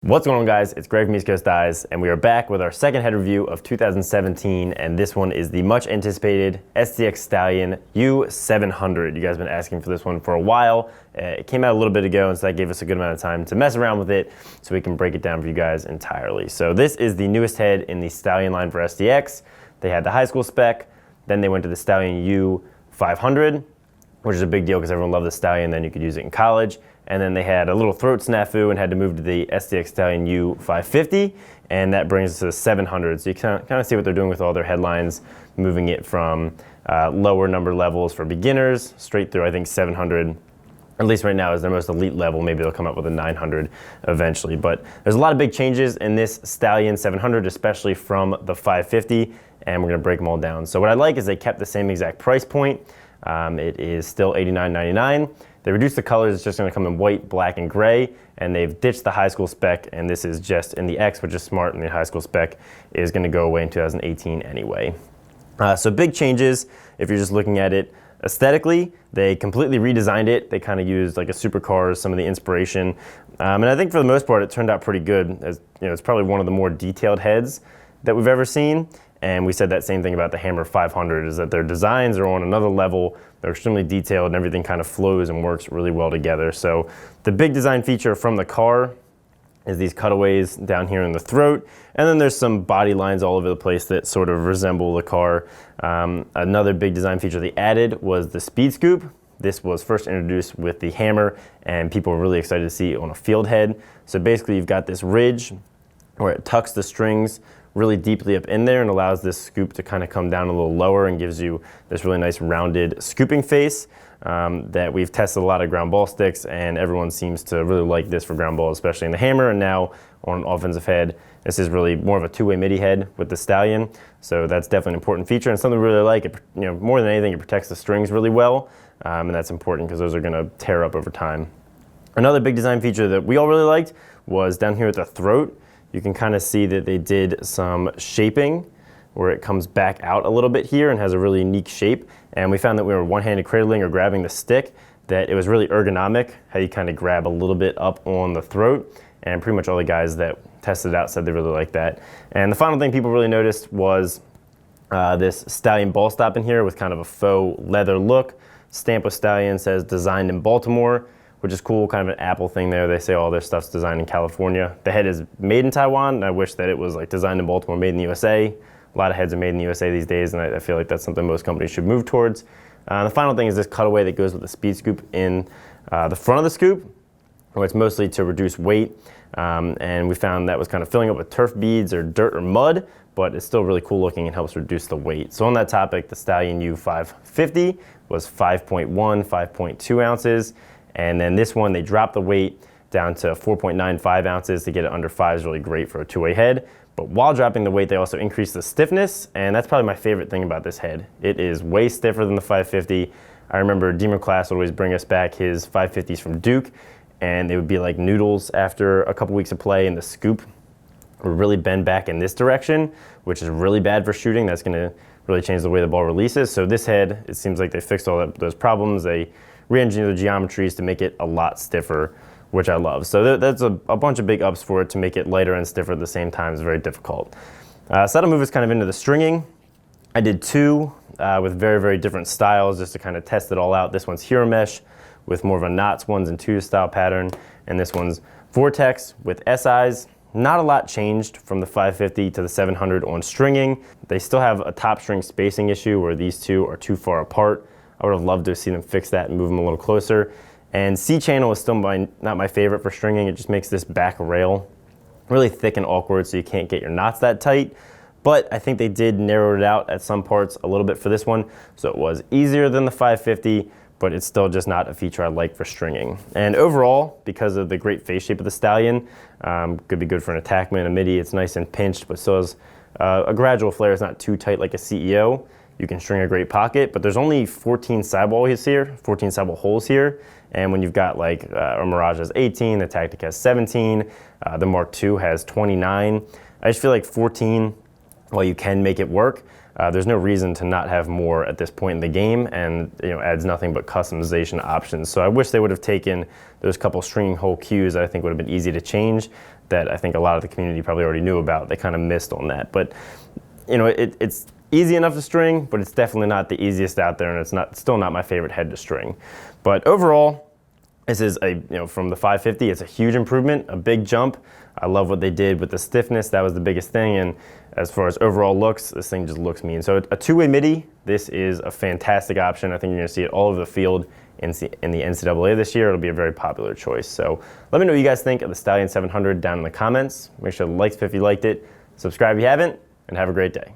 What's going on, guys? It's Greg from East Coast Dyes, and we are back with our second head review of 2017, and this one is the much anticipated STX Stallion U700. You guys have been asking for this one for a while. It came out a little bit ago, and so that gave us a good amount of time to mess around with it so we can break it down for you guys entirely. So this is the newest head in the Stallion line for STX. They had the high school spec, then they went to the Stallion U500, which is a big deal because everyone loved the Stallion, then you could use it in college. And then they had a little throat snafu and had to move to the STX Stallion U550, and that brings us to the 700. So you can kind of see what they're doing with all their headlines, moving it from lower number levels for beginners straight through, I think, 700. At least right now is their most elite level. Maybe they'll come up with a 900 eventually. But there's a lot of big changes in this Stallion 700, especially from the 550, and we're going to break them all down. So what I like is they kept the same exact price point. It is still $89.99. They reduced the colors, it's just going to come in white, black, and gray, and they've ditched the high school spec, and this is just in the X, which is smart, and the high school spec is going to go away in 2018 anyway. So big changes if you're just looking at it aesthetically. They completely redesigned it. They kind of used like a supercar as some of the inspiration, and I think for the most part it turned out pretty good. As you know, it's probably one of the more detailed heads that we've ever seen. And we said that same thing about the Hammer 500, is that their designs are on another level. They're extremely detailed and everything kind of flows and works really well together. So the big design feature from the car is these cutaways down here in the throat. And then there's some body lines all over the place that sort of resemble the car. Another big design feature they added was the speed scoop. This was first introduced with the Hammer, and people were really excited to see it on a field head. So basically you've got this ridge where it tucks the strings really deeply up in there and allows this scoop to kind of come down a little lower and gives you this really nice rounded scooping face that we've tested a lot of ground ball sticks, and everyone seems to really like this for ground ball, especially in the Hammer, and now on an offensive head. This is really more of a two-way MIDI head with the Stallion, so that's definitely an important feature and something we really like. It, you know, more than anything, it protects the strings really well, and that's important because those are going to tear up over time. Another big design feature that we all really liked was down here at the throat. You can kind of see that they did some shaping where it comes back out a little bit here and has a really unique shape. And we found that we were one-handed cradling or grabbing the stick, that it was really ergonomic, how you kind of grab a little bit up on the throat. And pretty much all the guys that tested it out said they really liked that. And the final thing people really noticed was this Stallion ball stop in here with kind of a faux leather look. Stamp with Stallion says designed in Baltimore, which is cool, kind of an Apple thing there. They say all their stuff's designed in California. The head is made in Taiwan, and I wish that it was like designed in Baltimore, made in the USA. A lot of heads are made in the USA these days, and I feel like that's something most companies should move towards. The final thing is this cutaway that goes with the speed scoop in the front of the scoop, where it's mostly to reduce weight. And we found that was kind of filling up with turf beads or dirt or mud, but it's still really cool looking and helps reduce the weight. So on that topic, the Stallion U550 was 5.1, 5.2 ounces. And then this one, they dropped the weight down to 4.95 ounces to get it under 5 is really great for a two-way head. But while dropping the weight, they also increased the stiffness, and that's probably my favorite thing about this head. It is way stiffer than the 550. I remember Deemer Class would always bring us back his 550s from Duke, and they would be like noodles after a couple weeks of play, and the scoop would really bend back in this direction, which is really bad for shooting. That's going to really change the way the ball releases. So this head, it seems like they fixed all those problems. They re-engineer the geometries to make it a lot stiffer, which I love. So that's a bunch of big ups for it. To make it lighter and stiffer at the same time is very difficult. So that'll move us kind of into the stringing. I did two with very, very different styles just to kind of test it all out. This one's Hero Mesh with more of a knots ones and twos style pattern, and this one's Vortex with SIs. Not a lot changed from the 550 to the 700 on stringing. They still have a top string spacing issue where these two are too far apart. I would have loved to see them fix that and move them a little closer. And C-channel is still not my favorite for stringing. It just makes this back rail really thick and awkward, so you can't get your knots that tight. But I think they did narrow it out at some parts a little bit for this one, so it was easier than the 550, but it's still just not a feature I like for stringing. And overall, because of the great face shape of the Stallion, could be good for an attackman, a MIDI. It's nice and pinched, but still has a gradual flare. It's not too tight like a CEO. You can string a great pocket, but there's only 14 sidewall holes here. And when you've got like a Mirage has 18, the Tactic has 17, the Mark II has 29. I just feel like 14, while you can make it work, there's no reason to not have more at this point in the game, and adds nothing but customization options. So I wish they would have taken those couple stringing hole cues that I think would have been easy to change that I think a lot of the community probably already knew about. They kind of missed on that. But you know, it's easy enough to string, but it's definitely not the easiest out there, and it's still not my favorite head to string. But overall, this is from the 550, it's a huge improvement, a big jump. I love what they did with the stiffness. That was the biggest thing. And as far as overall looks, this thing just looks mean. So a two-way MIDI, this is a fantastic option. I think you're gonna see it all over the field in the NCAA this year. It'll be a very popular choice. So let me know what you guys think of the Stallion 700 down in the comments. Make sure to like if you liked it, subscribe if you haven't, and have a great day.